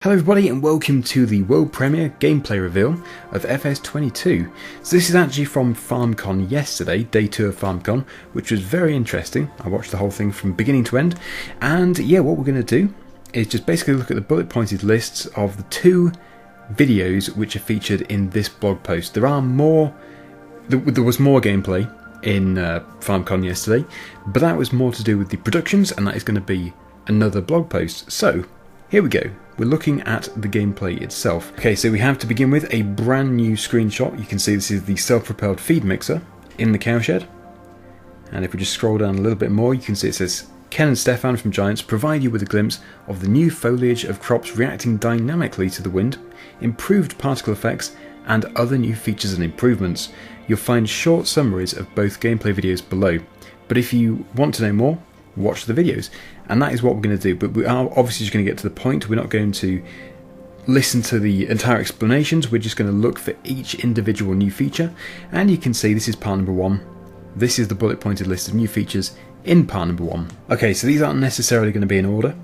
Hello everybody and welcome to the world premiere gameplay reveal of FS22. So this is actually from FarmCon yesterday, day 2 of FarmCon, which was very interesting. I watched the whole thing from beginning to end, and yeah, what we're going to do is just basically look at the bullet pointed lists of the 2 videos which are featured in this blog post. There was more gameplay in FarmCon yesterday, but that was more to do with the productions, and that is going to be another blog post. So here we go. We're looking at the gameplay itself. Okay, so we have to begin with a brand new screenshot. You can see this is the self-propelled feed mixer in the cowshed. And if we just scroll down a little bit more, you can see it says, Ken and Stefan from Giants provide you with a glimpse of the new foliage of crops reacting dynamically to the wind, improved particle effects, and other new features and improvements. You'll find short summaries of both gameplay videos below. But if you want to know more, watch the videos. And that is what we're going to do, but we are obviously just going to get to the point. We're not going to listen to the entire explanations, we're just going to look for each individual new feature. And you can see this is part number 1. This is the bullet pointed list of new features in part number 1. Okay, so these aren't necessarily going to be in order.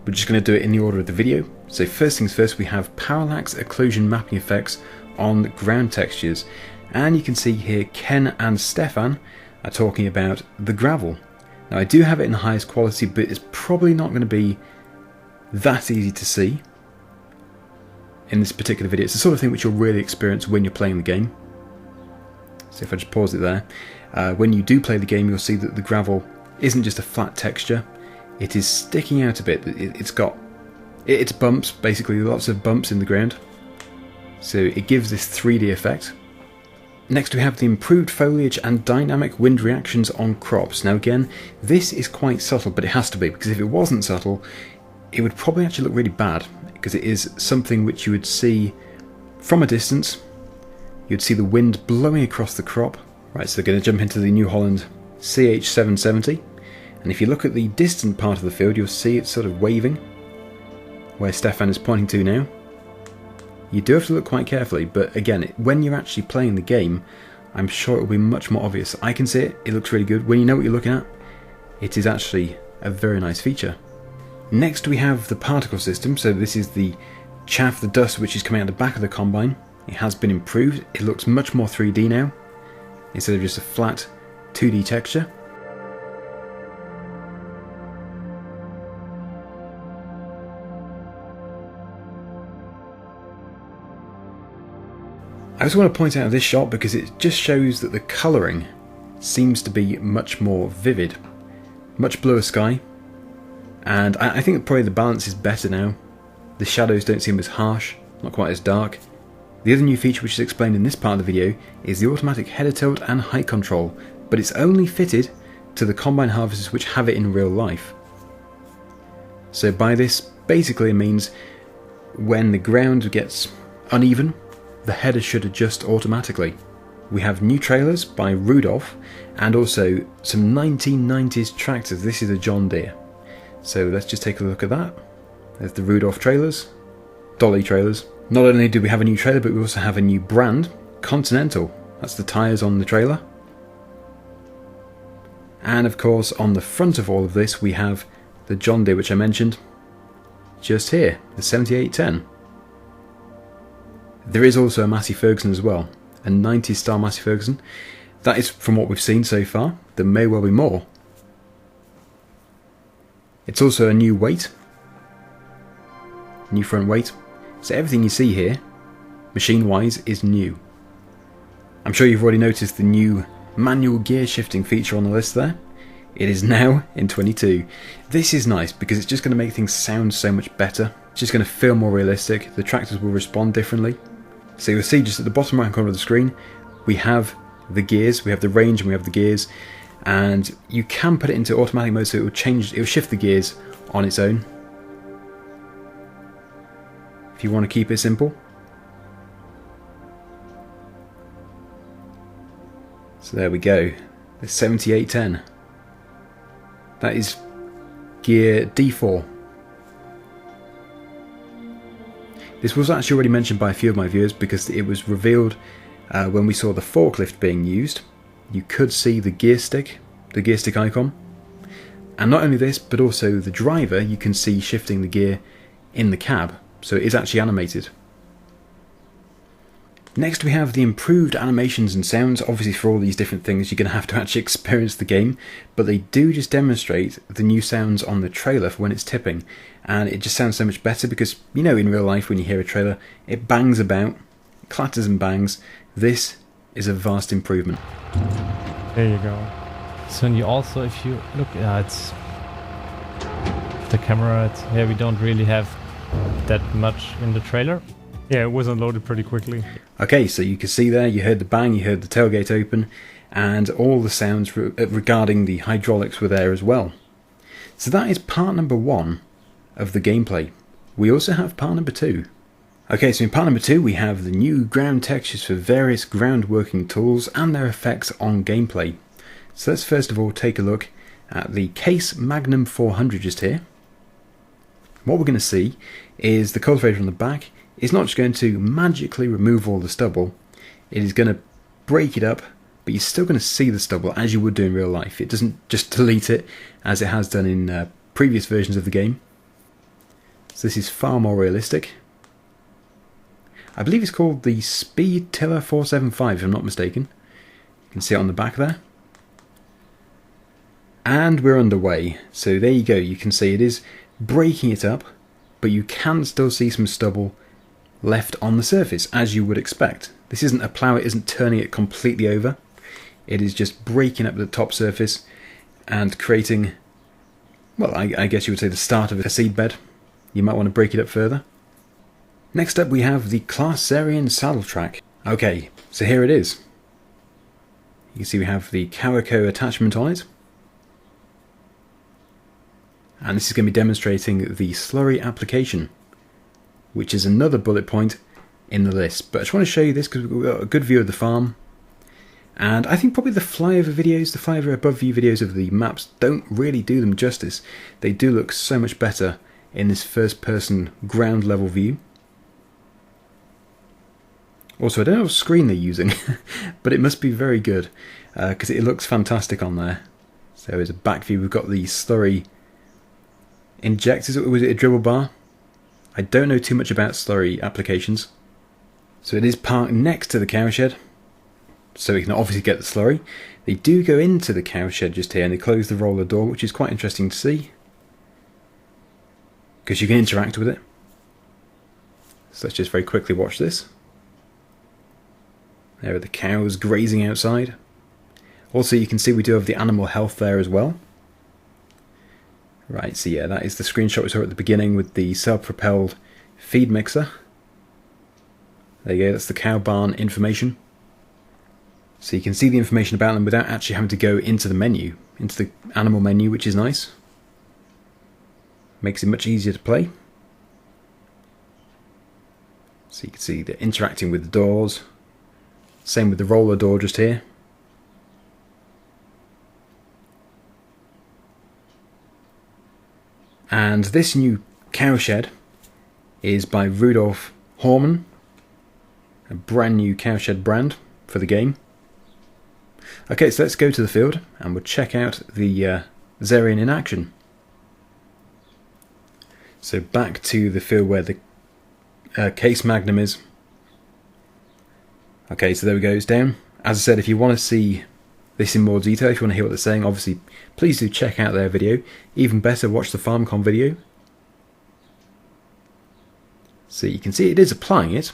We're just going to do it in the order of the video. So first things first, we have parallax occlusion mapping effects on ground textures. And you can see here Ken and Stefan are talking about the gravel. Now I do have it in the highest quality, but it's probably not going to be that easy to see in this particular video. It's the sort of thing which you'll really experience when you're playing the game. So if I just pause it there, when you do play the game, you'll see that the gravel isn't just a flat texture, it is sticking out a bit. It's bumps, basically lots of bumps in the ground, so it gives this 3D effect. Next we have the improved foliage and dynamic wind reactions on crops. Now again, this is quite subtle, but it has to be, because if it wasn't subtle, it would probably actually look really bad, because it is something which you would see from a distance. You'd see the wind blowing across the crop. Right, so they're going to jump into the New Holland CH770, and if you look at the distant part of the field, you'll see it sort of waving, where Stefan is pointing to now. You do have to look quite carefully, but again, when you're actually playing the game, I'm sure it will be much more obvious. I can see it, it looks really good. When you know what you're looking at, it is actually a very nice feature. Next we have the particle system, so this is the chaff, the dust which is coming out the back of the combine. It has been improved, it looks much more 3D now, instead of just a flat 2D texture. I just want to point out this shot because it just shows that the colouring seems to be much more vivid. Much bluer sky, and I think probably the balance is better now. The shadows don't seem as harsh, not quite as dark. The other new feature which is explained in this part of the video is the automatic header tilt and height control, but it's only fitted to the combine harvesters which have it in real life. So by this, basically it means when the ground gets uneven, the header should adjust automatically. We have new trailers by Rudolph, and also some 1990s tractors. This is a John Deere. So let's just take a look at that. There's the Rudolph trailers, dolly trailers. Not only do we have a new trailer, but we also have a new brand, Continental. That's the tyres on the trailer. And of course, on the front of all of this, we have the John Deere, which I mentioned just here, the 7810. There is also a Massey Ferguson as well, a 90s style Massey Ferguson. That is from what we've seen so far. There may well be more. It's also a new weight, new front weight. So everything you see here, machine-wise, is new. I'm sure you've already noticed the new manual gear shifting feature on the list there. It is now in 22. This is nice because it's just going to make things sound so much better. It's just going to feel more realistic. The tractors will respond differently. So you'll see just at the bottom right corner of the screen, we have the gears, we have the range and we have the gears, and you can put it into automatic mode so it will shift the gears on its own. If you want to keep it simple. So there we go, the 7810. That is gear D4. This was actually already mentioned by a few of my viewers because it was revealed when we saw the forklift being used. You could see the gear stick icon, And not only this, but also the driver you can see shifting the gear in the cab. so it is actually animated. Next we have the improved animations and sounds. Obviously for all these different things you're going to have to actually experience the game, but they do just demonstrate the new sounds on the trailer for when it's tipping, and it just sounds so much better because, you know, in real life when you hear a trailer it bangs about, clatters and bangs. This is a vast improvement. There you go. So and you also, if you look at the camera, here we don't really have that much in the trailer. Yeah, it was unloaded pretty quickly. Okay, so you can see there, you heard the bang, you heard the tailgate open, and all the sounds regarding the hydraulics were there as well. So that is part number 1 of the gameplay. We also have part number 2. Okay, so in part number 2 we have the new ground textures for various ground working tools and their effects on gameplay. So let's first of all take a look at the Case Magnum 400 just here. What we're going to see is the cultivator on the back is not just going to magically remove all the stubble, it is going to break it up, but you're still going to see the stubble as you would do in real life. It doesn't just delete it as it has done in previous versions of the game. So this is far more realistic. I believe it's called the Speed Tiller 475 if I'm not mistaken. You can see it on the back there. And we're underway. So there you go, you can see it is breaking it up, but you can still see some stubble left on the surface, as you would expect. This isn't a plough, it isn't turning it completely over. It is just breaking up the top surface and creating, well, I guess you would say the start of a seed bed. You might want to break it up further. Next up we have the Clarsarian saddle track. Okay, so here it is. You can see we have the Calico attachment on it. And this is going to be demonstrating the Slurry Application, which is another bullet point in the list. But I just want to show you this because we've got a good view of the farm. And I think probably the flyover videos, the flyover above view videos of the maps don't really do them justice. They do look so much better in this first person ground level view. Also, I don't know what screen they're using, but it must be very good because it looks fantastic on there. So as a back view we've got the slurry injectors. Was it a dribble bar? I don't know too much about slurry applications. So it is parked next to the cowshed, so we can obviously get the slurry. They do go into the cowshed just here and they close the roller door, which is quite interesting to see, because you can interact with it. So let's just very quickly watch this. There are the cows grazing outside. Also you can see we do have the animal health there as well. Right, so yeah, that is the screenshot we saw at the beginning with the self-propelled feed mixer. There you go, that's the cow barn information. So you can see the information about them without actually having to go into the menu, into the animal menu, which is nice. Makes it much easier to play. So you can see they're interacting with the doors. Same with the roller door just here. And this new cowshed is by Rudolf Hormann, a brand new cowshed brand for the game. Okay, so let's go to the field and we'll check out the Zerian in action. So back to the field where the Case Magnum is. Okay, so there we go, it's down. As I said, if you want to see this in more detail, if you want to hear what they're saying, obviously please do check out their video. Even better, watch the FarmCon video. So you can see it is applying it,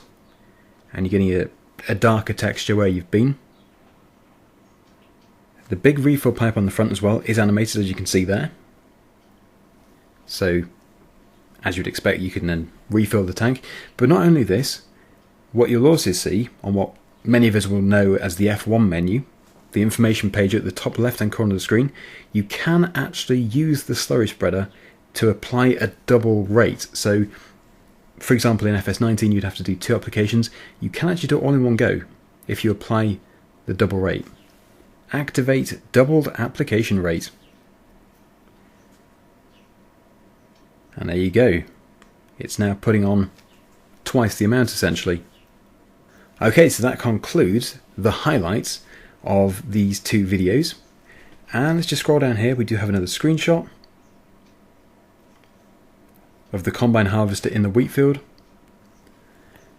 and you're getting a darker texture where you've been. The big refill pipe on the front as well is animated, as you can see there. So, as you'd expect, you can then refill the tank. But not only this, what you'll also see on what many of us will know as the F1 menu, the information page at the top left hand corner of the screen, you can actually use the slurry spreader to apply a double rate. So for example in FS19 you'd have to do 2 applications. You can actually do it all in one go if you apply the double rate. Activate doubled application rate. And there you go. It's now putting on twice the amount essentially. Okay, so that concludes the highlights of these 2 videos. And let's just scroll down here. We do have another screenshot of the combine harvester in the wheat field.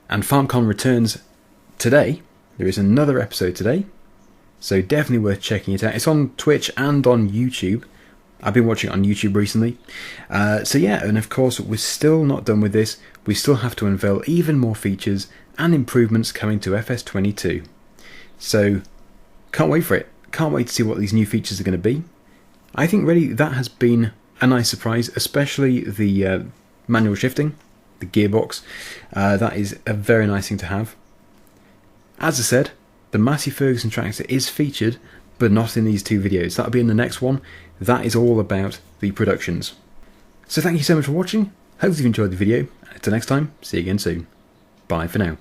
And FarmCon returns today. There is another episode today, so definitely worth checking it out. It's on Twitch and on YouTube. I've been watching it on YouTube recently. So yeah, and of course we're still not done with this. We still have to unveil even more features and improvements coming to FS22. So can't wait for it. Can't wait to see what these new features are going to be. I think really that has been a nice surprise, especially the manual shifting, the gearbox. That is a very nice thing to have. As I said, the Massey Ferguson tractor is featured, but not in these two videos. That'll be in the next one. That is all about the productions. So thank you so much for watching. Hopefully you've enjoyed the video. Until next time, see you again soon. Bye for now.